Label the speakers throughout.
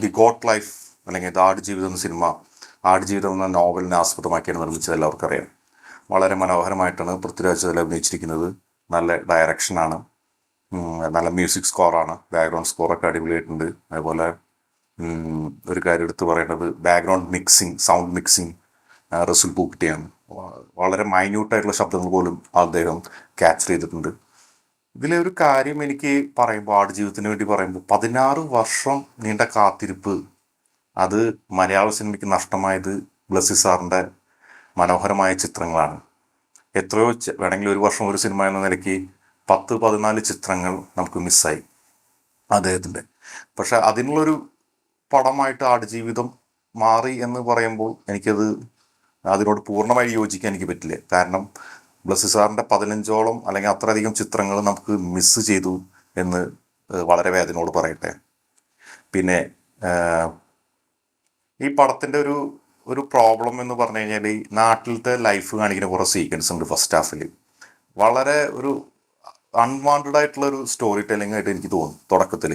Speaker 1: The got life അല്ലെങ്കിൽ the Aadujeevitham എന്ന cinema, Aadujeevitham എന്ന നോവലിനെ ആസ്പദമാക്കിയാണ് നിർമ്മിച്ചത്, എല്ലാവർക്കും അറിയാം. വളരെ മനോഹരമായിട്ടാണ് പൃഥ്വിരാജ് അതിൽ അഭിനയിച്ചിരിക്കുന്നത്. നല്ല ഡയറക്ഷനാണ്, നല്ല മ്യൂസിക് സ്കോറാണ്, ബാക്ക്ഗ്രൗണ്ട് സ്കോറൊക്കെ അടിപൊളിയായിട്ടുണ്ട്. അതുപോലെ ഒരു കാര്യം എടുത്ത് പറയേണ്ടത് background mixing, sound mixing Resul പൂക്കുട്ടിയാണ്. വളരെ മൈന്യൂട്ടായിട്ടുള്ള ശബ്ദങ്ങൾ പോലും അദ്ദേഹം ക്യാപ്ചർ ചെയ്തിട്ടുണ്ട്. ഇതിലെ ഒരു കാര്യം എനിക്ക് പറയുമ്പോൾ, ആടുജീവിതത്തിന് വേണ്ടി പറയുമ്പോൾ, 16 വർഷം നീണ്ട കാത്തിരിപ്പ്, അത് മലയാള സിനിമയ്ക്ക് നഷ്ടമായത് ബ്ലസ്സി സാറിൻ്റെ മനോഹരമായ ചിത്രങ്ങളാണ്. എത്രയോ വേണമെങ്കിൽ ഒരു വർഷം ഒരു സിനിമ എന്ന നിലയ്ക്ക് 10-14 ചിത്രങ്ങൾ നമുക്ക് മിസ്സായി അദ്ദേഹത്തിൻ്റെ. പക്ഷെ അതിനുള്ളൊരു പടമായിട്ട് ആടുജീവിതം മാറി എന്ന് പറയുമ്പോൾ എനിക്കത് അതിനോട് പൂർണ്ണമായി യോജിക്കാൻ എനിക്ക് പറ്റില്ല. കാരണം ബ്ലസ്സി സാറിൻ്റെ 15ഓളം അല്ലെങ്കിൽ അത്രയധികം ചിത്രങ്ങൾ നമുക്ക് മിസ്സ് ചെയ്തു എന്ന് വളരെ വേദനയോട് പറയട്ടെ. പിന്നെ ഈ പടത്തിൻ്റെ ഒരു പ്രോബ്ലം എന്ന് പറഞ്ഞു കഴിഞ്ഞാൽ, ഈ നാട്ടിലത്തെ ലൈഫ് കാണിക്കുന്ന കുറേ സീക്വൻസ് ഉണ്ട് ഫസ്റ്റ് ഹാഫിൽ. വളരെ ഒരു അൺവാണ്ടഡ് ആയിട്ടുള്ള ഒരു സ്റ്റോറി ടെല്ലിംഗ് ആയിട്ട് എനിക്ക് തോന്നി തുടക്കത്തിൽ.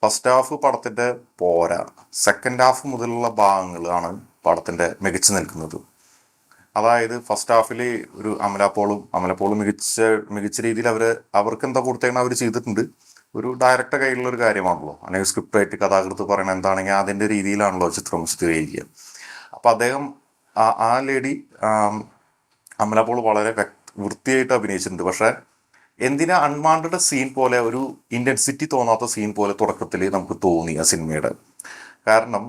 Speaker 1: ഫസ്റ്റ് ഹാഫ് പടത്തിൻ്റെ പോരാ, സെക്കൻഡ് ഹാഫ് മുതലുള്ള ഭാഗങ്ങളാണ് പടത്തിൻ്റെ മികച്ചു നിൽക്കുന്നത്. അതായത് ഫസ്റ്റ് ഹാഫിൽ ഒരു അമലപ്പോളും മികച്ച രീതിയിൽ അവർക്ക് എന്താ കൊടുത്തേക്കണം അവർ ചെയ്തിട്ടുണ്ട്. ഒരു ഡയറക്ടർ കയ്യിലുള്ള ഒരു കാര്യമാണല്ലോ, അല്ലെങ്കിൽ സ്ക്രിപ്റ്റ് ആയിട്ട് കഥാകൃത്ത് പറയണ എന്താണെങ്കിൽ അതിൻ്റെ രീതിയിലാണല്ലോ ചിത്രം ചിത്രീകരിക്കുക. അപ്പം അദ്ദേഹം ആ ലേഡി അമലപ്പോൾ വളരെ വൃത്തിയായിട്ട് അഭിനയിച്ചിട്ടുണ്ട്. പക്ഷേ എന്തിനാ അൺവാണ്ടഡ് സീൻ പോലെ, ഒരു ഇൻറ്റൻസിറ്റി തോന്നാത്ത സീൻ പോലെ തുടക്കത്തിൽ നമുക്ക് തോന്നി ആ സിനിമയുടെ. കാരണം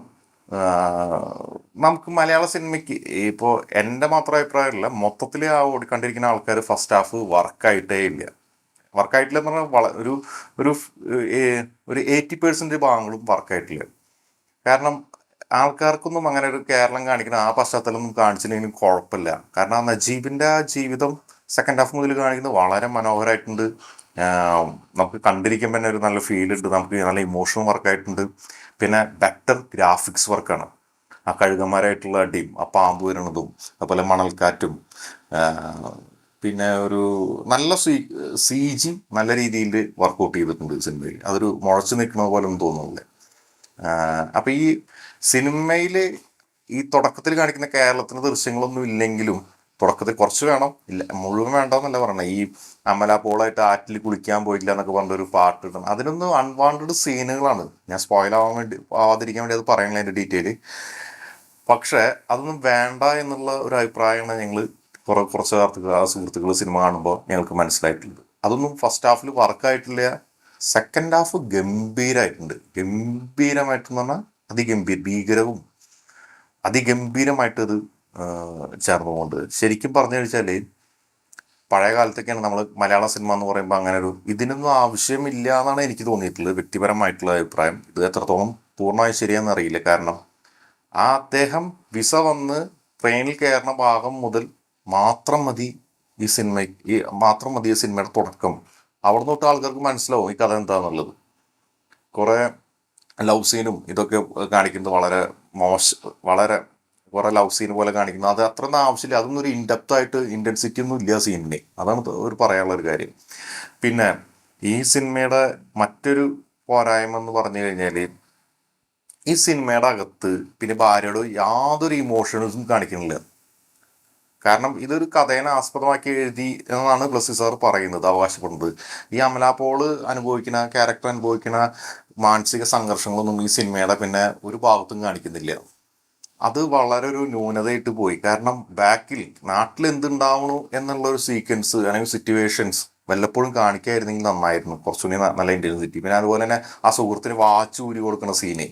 Speaker 1: നമുക്ക് മലയാള സിനിമയ്ക്ക് ഇപ്പോൾ എൻ്റെ മാത്രം അഭിപ്രായമല്ല, മൊത്തത്തിൽ കണ്ടിരിക്കുന്ന ആൾക്കാർ ഫസ്റ്റ് ഹാഫ് വർക്കായിട്ടേ ഇല്ല. വർക്കായിട്ടില്ല എന്ന് പറഞ്ഞാൽ ഒരു ഒരു 80% ഭാഗങ്ങളും വർക്കായിട്ടില്ല. കാരണം ആൾക്കാർക്കൊന്നും അങ്ങനെ ഒരു കേരളം കാണിക്കുന്ന ആ പശ്ചാത്തലമൊന്നും കാണിച്ചില്ലെങ്കിലും കുഴപ്പമില്ല. കാരണം ആ നജീബിൻ്റെ ആ ജീവിതം സെക്കൻഡ് ഹാഫ് മുതൽ കാണിക്കുന്നത് വളരെ മനോഹരമായിട്ടുണ്ട്. നമുക്ക് കണ്ടിരിക്കുമ്പോൾ തന്നെ ഒരു നല്ല ഫീൽ ഉണ്ട്, നമുക്ക് നല്ല ഇമോഷണൽ വർക്കായിട്ടുണ്ട്. പിന്നെ ബെറ്റർ ഗ്രാഫിക്സ് വർക്കാണ്. ആ കഴുകന്മാരായിട്ടുള്ള അടിയും ആ പാമ്പ് വരുന്നതും അതുപോലെ മണൽക്കാറ്റും, പിന്നെ ഒരു നല്ല സി ജി നല്ല രീതിയിൽ വർക്കൗട്ട് ചെയ്തിട്ടുണ്ട് സിനിമയിൽ. അതൊരു മുഴച്ചു നിൽക്കുന്നത് പോലെ ഒന്നും തോന്നുന്നില്ല. അപ്പം ഈ സിനിമയിൽ ഈ തുടക്കത്തിൽ കാണിക്കുന്ന കേരളത്തിൻ്റെ ദൃശ്യങ്ങളൊന്നും ഇല്ലെങ്കിലും, തുടക്കത്തിൽ കുറച്ച് വേണം, ഇല്ല മുഴുവൻ വേണ്ടെന്നല്ല പറഞ്ഞത്. ഈ അമല പോളായിട്ട് ആറ്റിൽ കുളിക്കാൻ പോയില്ല എന്നൊക്കെ പറഞ്ഞൊരു പാട്ട് ഇടണം, അതിനൊന്നും അൺവാണ്ടഡ് സീനുകളാണ്. ഞാൻ സ്പോയിൽ ആവാതിരിക്കാൻ വേണ്ടി അത് പറയണില്ല അതിൻ്റെ ഡീറ്റെയിൽ. പക്ഷേ അതൊന്നും വേണ്ട എന്നുള്ള ഒരു അഭിപ്രായമാണ് ഞങ്ങൾ കുറച്ച് സുഹൃത്തുക്കൾ സിനിമ കാണുമ്പോൾ ഞങ്ങൾക്ക് മനസ്സിലായിട്ടുള്ളത്. അതൊന്നും ഫസ്റ്റ് ഹാഫിൽ വർക്കായിട്ടില്ല. Second half ഗംഭീരമായിട്ടുണ്ട്. ഗംഭീരമായിട്ടെന്ന് പറഞ്ഞാൽ ഭീകരവും അതിഗംഭീരമായിട്ട് ഇത് ചേർന്നുകൊണ്ട്, ശരിക്കും പറഞ്ഞു കഴിച്ചാൽ പഴയ കാലത്തൊക്കെയാണ് നമ്മൾ മലയാള സിനിമ എന്ന് പറയുമ്പോൾ അങ്ങനെ ഇതിനൊന്നും ആവശ്യമില്ല എന്നാണ് എനിക്ക് തോന്നിയിട്ടുള്ളത്, വ്യക്തിപരമായിട്ടുള്ള അഭിപ്രായം. ഇത് എത്രത്തോളം പൂർണ്ണമായി ശരിയാണെന്ന് അറിയില്ല. കാരണം അദ്ദേഹം വിസ വന്ന് ട്രെയിനിൽ കയറുന്ന ഭാഗം മുതൽ മാത്രം മതി ഈ സിനിമയുടെ തുടക്കം. അവിടെ തൊട്ട് ആൾക്കാർക്ക് മനസ്സിലാവും ഈ കഥ എന്താണെന്നുള്ളത്. കുറേ ലവ് സീനും ഇതൊക്കെ കാണിക്കുന്നത് വളരെ കുറേ ലവ് സീൻ പോലെ കാണിക്കുന്നത്, അത് അത്രയൊന്നും ആവശ്യമില്ല. അതൊന്നും ഒരു ഇൻഡെപ്തായിട്ട് ഇൻറ്റൻസിറ്റി ഒന്നും ഇല്ല സീനിന്. അതാണ് ഒരു പറയാനുള്ള ഒരു കാര്യം. പിന്നെ ഈ സിനിമയുടെ മറ്റൊരു പോരായ്മ എന്ന് പറഞ്ഞു കഴിഞ്ഞാൽ, ഈ സിനിമയുടെ അകത്ത് പിന്നെ ഭാര്യയോട് യാതൊരു ഇമോഷൻസും കാണിക്കുന്നില്ല. കാരണം ഇതൊരു കഥേനെ ആസ്പദമാക്കി എഴുതി എന്നാണ് ബ്ലസ്സി സാർ പറയുന്നത്, അവകാശപ്പെടുന്നത്. ഈ അമല പോള് ക്യാരക്ടർ അനുഭവിക്കുന്ന മാനസിക സംഘർഷങ്ങളൊന്നും ഈ സിനിമയുടെ പിന്നെ ഒരു ഭാഗത്തും കാണിക്കുന്നില്ല. അത് വളരെ ഒരു ന്യൂനതയായിട്ട് പോയി. കാരണം ബാക്കിൽ നാട്ടിൽ എന്തുണ്ടാവണു എന്നുള്ള ഒരു സീക്വൻസ് അല്ലെങ്കിൽ സിറ്റുവേഷൻസ് വല്ലപ്പോഴും കാണിക്കായിരുന്നെങ്കിൽ നന്നായിരുന്നു, കുറച്ചുകൂടി നല്ല ഇൻറ്റൻസിറ്റി. പിന്നെ അതുപോലെ തന്നെ ആ സുഹൃത്തിന് വാച്ച് ഊരി കൊടുക്കുന്ന സീന്,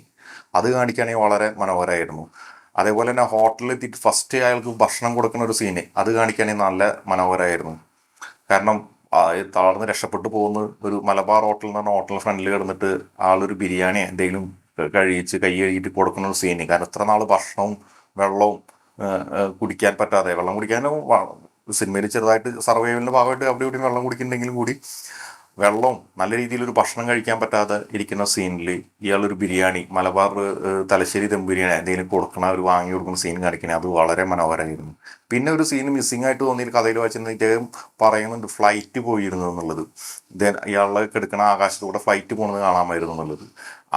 Speaker 1: അത് കാണിക്കുകയാണെങ്കിൽ വളരെ മനോഹരമായിരുന്നു. അതേപോലെ തന്നെ ഹോട്ടലിൽ എത്തിയിട്ട് ഫസ്റ്റ് അയാൾക്ക് ഭക്ഷണം കൊടുക്കുന്ന ഒരു സീന്, അത് കാണിക്കുകയാണെങ്കിൽ നല്ല മനോഹരമായിരുന്നു. കാരണം തളർന്ന് രക്ഷപ്പെട്ടു പോകുന്ന ഒരു മലബാർ ഹോട്ടൽ എന്ന് പറഞ്ഞ ഹോട്ടൽ ഫ്രണ്ടിൽ കിടന്നിട്ട് ആളൊരു ബിരിയാണി എന്തെങ്കിലും കഴിച്ച് കൈ കഴുകിയിട്ട് കൊടുക്കുന്ന ഒരു സീന്. കാരണം ഇത്ര നാൾ ഭക്ഷണവും വെള്ളവും കുടിക്കാൻ പറ്റാതെ, വെള്ളം കുടിക്കാനും സിനിമയിൽ ചെറുതായിട്ട് സർവൈവലിൻ്റെ ഭാഗമായിട്ട് അവിടെ ഇവിടെ വെള്ളം കുടിക്കുന്നുണ്ടെങ്കിലും കൂടി വെള്ളവും നല്ല രീതിയിലൊരു ഭക്ഷണം കഴിക്കാൻ പറ്റാതെ ഇരിക്കുന്ന സീനിൽ ഇയാളൊരു ബിരിയാണി, മലബാർ തലശ്ശേരി ദം ബിരിയാണി എന്തെങ്കിലും വാങ്ങി കൊടുക്കുന്ന സീൻ കാണിക്കണേ, അത് വളരെ മനോഹരമായിരുന്നു. പിന്നെ ഒരു സീൻ മിസ്സിംഗ് ആയിട്ട് തോന്നിയിട്ട് കഥയിൽ വായിച്ചിരുന്ന ഇദ്ദേഹം പറയുന്നുണ്ട് ഫ്ലൈറ്റ് പോയിരുന്നു എന്നുള്ളത്. ഇയാളെ എടുക്കണ ആകാശത്തൂടെ ഫ്ലൈറ്റ് പോകുന്നത് കാണാമായിരുന്നു എന്നുള്ളത്.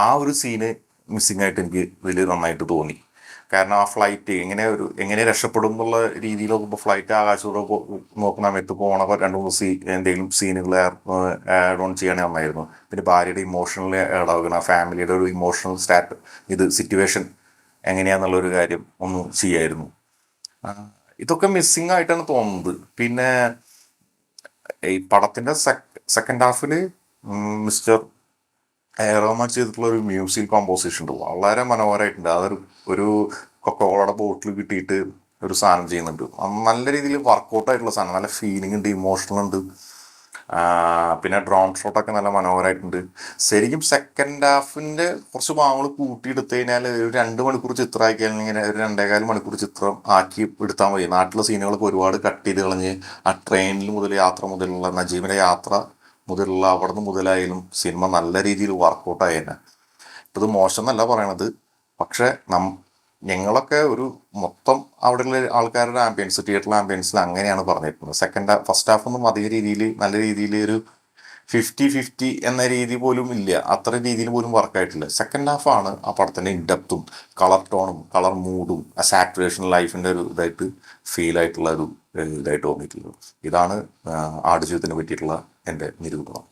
Speaker 1: ആ ഒരു സീന് മിസ്സിങ് ആയിട്ട് എനിക്ക് ഇതിൽ നന്നായിട്ട് തോന്നി. കാരണം ആ ഫ്ലൈറ്റ് എങ്ങനെ രക്ഷപ്പെടും എന്നുള്ള രീതിയിൽ നോക്കുമ്പോൾ ഫ്ലൈറ്റ് ആകാശത്തൂടെ നോക്കുന്ന സമയത്ത് പോണപ്പോൾ രണ്ട് മൂന്ന് എന്തെങ്കിലും സീനുകൾ ആഡ് ഓൺ ചെയ്യണേ നന്നായിരുന്നു. പിന്നെ ഭാര്യയുടെ ഇമോഷണൽ ഇടപെടുന്ന ഫാമിലിയുടെ ഒരു ഇമോഷണൽ സിറ്റുവേഷൻ എങ്ങനെയാന്നുള്ളൊരു കാര്യം ഒന്ന് ചെയ്യായിരുന്നു. ഇതൊക്കെ മിസ്സിങ് ആയിട്ടാണ് തോന്നുന്നത്. പിന്നെ ഈ പടത്തിന്റെ സെക്കൻഡ് ഹാഫിൽ മിസ്റ്റർ റഹ്മാൻ ചെയ്തിട്ടുള്ള ഒരു മ്യൂസിക് കോമ്പോസിഷൻ ഉണ്ട്, വളരെ മനോഹരമായിട്ടുണ്ട്. ഒരു കൊക്കോളയുടെ ബോട്ടിൽ കിട്ടിയിട്ട് ഒരു സാധനം ചെയ്യുന്നുണ്ട്, നല്ല രീതിയിൽ വർക്കൗട്ട് ആയിട്ടുള്ള സാധനം, നല്ല ഫീലിംഗ് ഉണ്ട്, ഇമോഷണൽ ഉണ്ട്. പിന്നെ ഡ്രോൺ ഷോട്ടൊക്കെ നല്ല മനോഹരമായിട്ടുണ്ട്. ശരിക്കും സെക്കൻഡ് ഹാഫിന്റെ കുറച്ച് ഭാഗങ്ങൾ കൂട്ടിയെടുത്തു കഴിഞ്ഞാൽ ഒരു 2 മണിക്കൂർ ചിത്രം ആക്കിയാൽ ഇങ്ങനെ ഒരു 2.25 മണിക്കൂർ ചിത്രം ആക്കി എടുത്താൽ മതി. നാട്ടിലെ സീനുകളൊക്കെ ഒരുപാട് കട്ട് ചെയ്ത് കളഞ്ഞ് ആ ട്രെയിനിൽ മുതൽ യാത്ര മുതലുള്ള നജീബിന്റെ യാത്ര മുതലുള്ള അവിടെ നിന്ന് മുതലായാലും സിനിമ നല്ല രീതിയിൽ വർക്കൗട്ട് ആയേനെ. ഇത് മോശം എന്നല്ല പറയണത്, പക്ഷെ ഞങ്ങളൊക്കെ ഒരു മൊത്തം അവിടെയുള്ള ആൾക്കാരുടെ ആംബിയൻസ്, തിയേറ്ററിലെ ആംബിയൻസിൽ അങ്ങനെയാണ് പറഞ്ഞിരിക്കുന്നത്. ഫസ്റ്റ് ഹാഫ് ഒന്നും അധിക രീതിയിൽ നല്ല രീതിയിൽ ഒരു 50-50 എന്ന രീതി പോലും ഇല്ല, അത്ര രീതിയിൽ പോലും വർക്കായിട്ടില്ല. സെക്കൻഡ് ഹാഫാണ് ആ പടത്തിൻ്റെ ഇൻഡെപ്തും കളർ ടോണും കളർ മൂഡും ആ സാറ്റുറേഷൻ ലൈഫിൻ്റെ ഒരു ഇതായിട്ട് ഫീൽ ആയിട്ടുള്ള ഒരു ഇതായിട്ട് തോന്നിയിട്ടുള്ളത്. ഇതാണ് ആടുജീവിതത്തിനെ പറ്റിയിട്ടുള്ള എൻ്റെ നിരൂപണം.